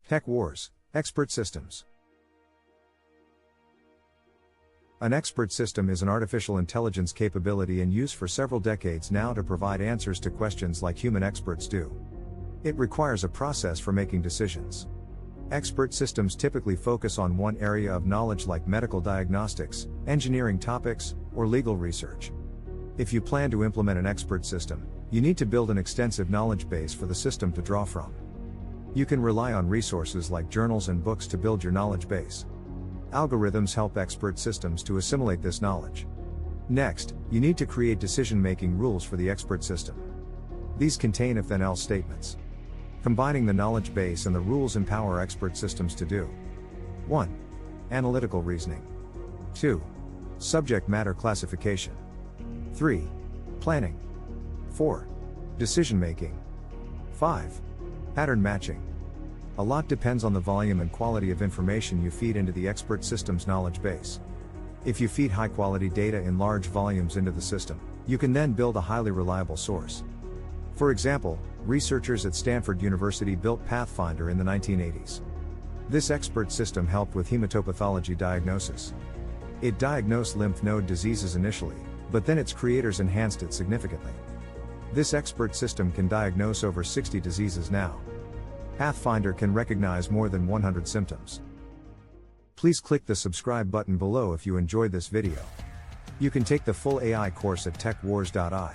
Tech Wars, Expert Systems. An expert system is an artificial intelligence capability in use for several decades now to provide answers to questions like human experts do. It requires a process for making decisions. Expert systems typically focus on one area of knowledge like medical diagnostics, engineering topics, or legal research. If you plan to implement an expert system, you need to build an extensive knowledge base for the system to draw from. You can rely on resources like journals and books to build your knowledge base. Algorithms help expert systems to assimilate this knowledge. Next, you need to create decision-making rules for the expert system. These contain if-then-else statements. Combining the knowledge base and the rules empower expert systems to do 1. Analytical reasoning. 2. Subject matter classification. 3. Planning. 4. Decision-making. 5. Pattern matching. A lot depends on the volume and quality of information you feed into the expert system's knowledge base. If you feed high-quality data in large volumes into the system, you can then build a highly reliable source. For example, researchers at Stanford University built Pathfinder in the 1980s. This expert system helped with hematopathology diagnosis. It diagnosed lymph node diseases initially, but then its creators enhanced it significantly. This expert system can diagnose over 60 diseases now. Pathfinder can recognize more than 100 symptoms. Please click the subscribe button below if you enjoyed this video. You can take the full AI course at techwars.ai.